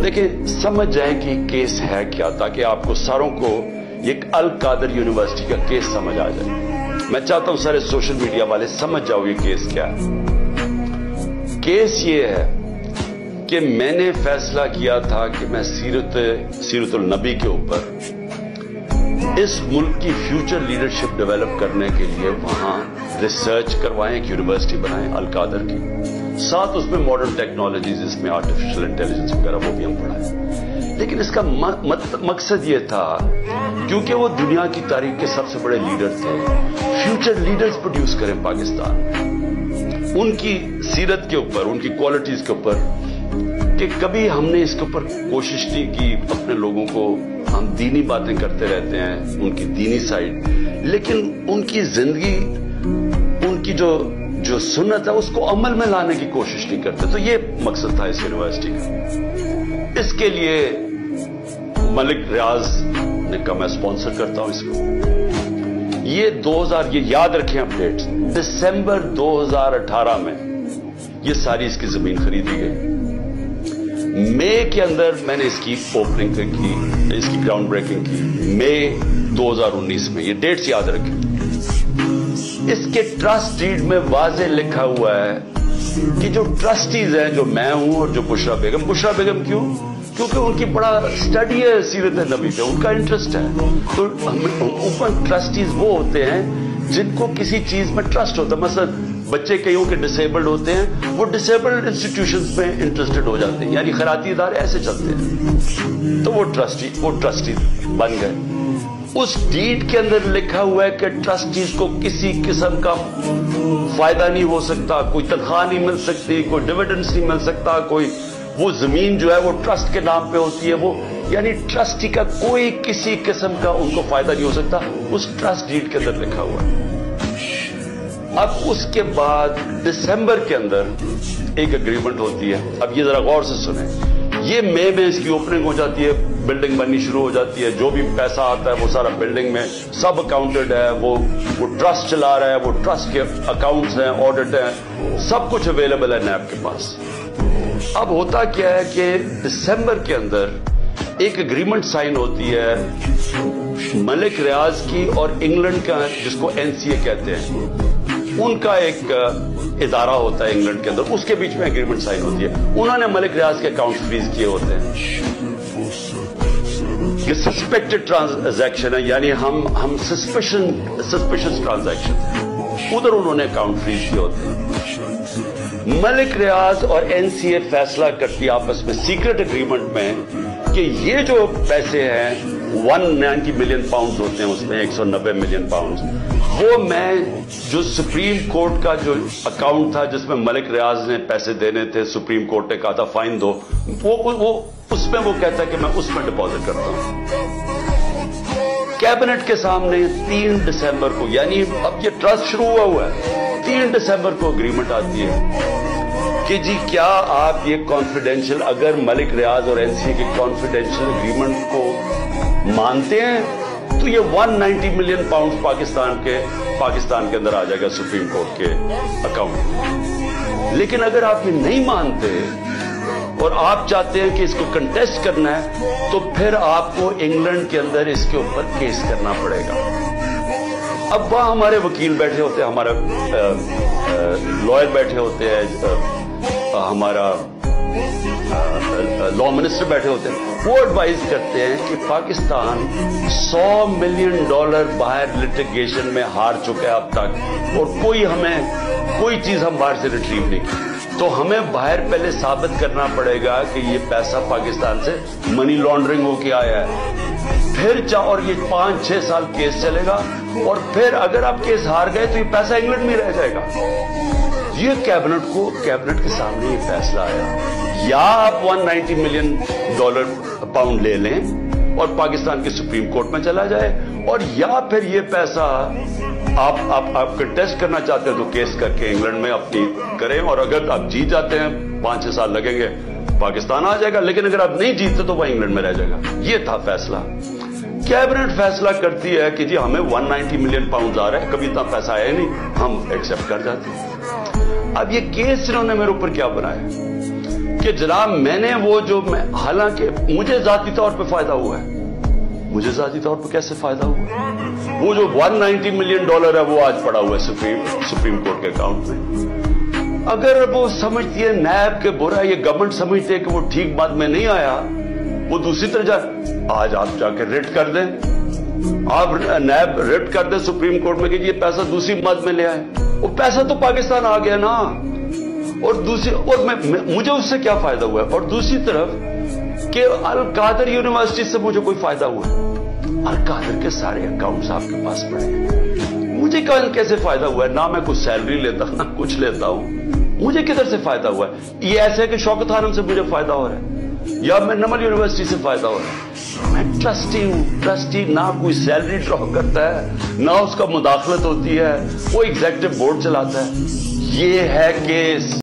देखिए, समझ जाए कि केस है क्या, ताकि आपको सारों को एक अल कादर यूनिवर्सिटी का केस समझ आ जाए। मैं चाहता हूं सारे सोशल मीडिया वाले समझ जाओ ये केस क्या है। केस ये है कि मैंने फैसला किया था कि मैं सीरतुल नबी के ऊपर इस मुल्क की फ्यूचर लीडरशिप डेवलप करने के लिए वहां रिसर्च करवाएं, एक यूनिवर्सिटी बनाएं अल कादर की, साथ उसमें मॉडर्न टेक्नोलॉजीज, इसमें आर्टिफिशियल इंटेलिजेंस वगैरह वो भी हम पढ़ाएं। लेकिन इसका मकसद ये था, क्योंकि वो दुनिया की तारीख के सबसे बड़े लीडर थे, फ्यूचर लीडर्स प्रोड्यूस करें पाकिस्तान, उनकी सीरत के ऊपर, उनकी क्वालिटीज के ऊपर, कि कभी हमने इसके ऊपर कोशिश नहीं की। अपने लोगों को हम दीनी बातें करते रहते हैं, उनकी दीनी साइड, लेकिन उनकी जिंदगी, उनकी जो सुन्नत है उसको अमल में लाने की कोशिश नहीं करते। तो ये मकसद था इस यूनिवर्सिटी का। इसके लिए मलिक रियाज ने कहा मैं स्पॉन्सर करता हूं इसको। ये 2000, ये याद रखें अपडेट्स, दिसंबर 2018 में ये सारी इसकी जमीन खरीदी गई। मई के अंदर मैंने इसकी ओपनिंग की, इसकी ग्राउंड ब्रेकिंग की, मई 2019 में। ये डेट्स याद रखें। इसके ट्रस्ट डीड में वाज़े लिखा हुआ है कि जो ट्रस्टीज हैं, जो मैं हूं और जो बुशरा बेगम क्यों? क्योंकि उनकी बड़ा स्टडी है सीरत नबी पे, उनका इंटरेस्ट है। तो ऊपर ट्रस्टीज वो होते हैं जिनको किसी चीज में ट्रस्ट होता है। मसलन बच्चे कईयों के डिसेबल्ड होते हैं, वो डिसेबल्ड इंस्टीट्यूशंस में इंटरेस्टेड हो जाते हैं, यानी खैराती इदारे ऐसे चलते हैं। तो वो ट्रस्टी बन गए। उस डीड के अंदर लिखा हुआ है कि ट्रस्टीज को किसी किस्म का फायदा नहीं हो सकता, कोई तनख्वाह नहीं मिल सकती, कोई डिविडेंड्स नहीं मिल सकता, कोई वो जमीन जो है वो ट्रस्ट के नाम पे होती है, वो यानी ट्रस्टी का कोई किसी किस्म का उनको फायदा नहीं हो सकता। उस ट्रस्ट डीड के अंदर लिखा हुआ है। अब उसके बाद दिसंबर के अंदर एक एग्रीमेंट होती है। अब ये जरा गौर से सुने। ये मई में इसकी ओपनिंग हो जाती है, बिल्डिंग बननी शुरू हो जाती है, जो भी पैसा आता है वो सारा बिल्डिंग में सब अकाउंटेड है, वो ट्रस्ट चला रहा है, वो ट्रस्ट के अकाउंट्स हैं, ऑडिट है, सब कुछ अवेलेबल है नैब के पास। अब होता क्या है कि दिसंबर के अंदर एक एग्रीमेंट साइन होती है मलिक रियाज की और इंग्लैंड का, जिसको एनसीए कहते हैं, उनका एक इदारा होता है इंग्लैंड के अंदर, उसके बीच में एग्रीमेंट साइन होती है। उन्होंने मलिक रियाज के अकाउंट फ्रीज किए होते हैं। ये सस्पेक्टेड ट्रांजैक्शन है, यानी हम सस्पिशियस ट्रांजैक्शन, उधर उन्होंने अकाउंट फ्रीज किए होते हैं। मलिक रियाज और एनसीए फैसला करती है आपस में सीक्रेट एग्रीमेंट में कि ये जो पैसे हैं 190 मिलियन पाउंड होते हैं, उसमें 190 मिलियन पाउंड, वो मैं जो सुप्रीम कोर्ट का जो अकाउंट था जिसमें मलिक रियाज ने पैसे देने थे, सुप्रीम कोर्ट ने कहा था फाइन दो, वो उसमें वो कहता है कि मैं उसमें डिपॉजिट करता हूं। कैबिनेट के सामने 3 दिसंबर को, यानी अब ये ट्रस्ट शुरू हुआ है, 3 दिसंबर को एग्रीमेंट आती है कि जी क्या आप ये कॉन्फिडेंशियल, अगर मलिक रियाज और एनसीए के कॉन्फिडेंशियल एग्रीमेंट को मानते हैं तो ये 190 मिलियन पाउंड पाकिस्तान के अंदर आ जाएगा सुप्रीम कोर्ट के अकाउंट। लेकिन अगर आप ये नहीं मानते और आप चाहते हैं कि इसको कंटेस्ट करना है, तो फिर आपको इंग्लैंड के अंदर इसके ऊपर केस करना पड़ेगा। अब वहां हमारे वकील बैठे होते हैं, हमारा लॉयर बैठे होते हैं, हमारा लॉ मिनिस्टर बैठे होते हैं, वो एडवाइज करते हैं कि पाकिस्तान $100 मिलियन बाहर लिटिगेशन में हार चुका है अब तक, और कोई चीज हम बाहर से रिट्रीव नहीं की। तो हमें बाहर पहले साबित करना पड़ेगा कि ये पैसा पाकिस्तान से मनी लॉन्ड्रिंग होके आया है, फिर और ये 5-6 साल केस चलेगा, और फिर अगर आप केस हार गए तो ये पैसा इंग्लैंड में रह जाएगा। ये कैबिनेट के सामने ये फैसला आया, या आप 190 मिलियन पाउंड ले लें और पाकिस्तान के सुप्रीम कोर्ट में चला जाए, और या फिर ये पैसा आप कंटेस्ट करना चाहते हैं तो केस करके इंग्लैंड में अपनी करें, और अगर आप जीत जाते हैं 5-6 साल लगेंगे, पाकिस्तान आ जाएगा, लेकिन अगर आप नहीं जीतते तो वह इंग्लैंड में रह जाएगा। ये था फैसला। कैबिनेट फैसला करती है कि जी हमें 190 मिलियन पाउंड आ रहा है, कभी इतना पैसा आया नहीं, हम एक्सेप्ट कर जाते हैं। अब ये केस इन्होंने मेरे ऊपर क्या बनाया کہ جناب میں نے وہ جو حالانکہ مجھے ذاتی طور پہ فائدہ ہوا ہے. مجھے ذاتی طور پہ کیسے فائدہ ہوا؟ وہ جو $190 ملین ہے وہ آج پڑا ہوا ہے سپریم کورٹ کے اکاؤنٹ میں. اگر وہ سمجھتی ہے نیب کے برا، یہ گورنمنٹ سمجھتے ہے کہ وہ ٹھیک بات میں نہیں آیا، وہ دوسری طرح آج آپ جا کے ریٹ کر دیں، آپ نیب ریٹ کر دیں سپریم کورٹ میں کہ یہ پیسہ دوسری مد میں لے آئے. وہ پیسہ تو پاکستان آ گیا نا. اور مجھے اس سے کیا فائدہ ہوا ہے؟ اور دوسری طرف کہ القادر یونیورسٹی سے مجھے کوئی فائدہ ہوا ہے؟ القادر کے سارے اکاؤنٹس آپ کے پاس پڑے ہیں. مجھے کیسے فائدہ ہوا ہے؟ نہ میں کچھ سیلری لیتا نہ کچھ لیتا ہوں. مجھے کدھر سے فائدہ ہوا ہے؟ یہ ایسے ہے کہ شوکت خانم سے مجھے فائدہ ہو رہا ہے یا میں نمل یونیورسٹی سے فائدہ ہو رہا ہے. میں ٹرسٹی ہوں. ٹرسٹی نہ کوئی سیلری ڈرا کرتا ہے نہ اس کا مداخلت ہوتی ہے، وہ ایگزیکٹو بورڈ چلاتا ہے. یہ ہے کیس.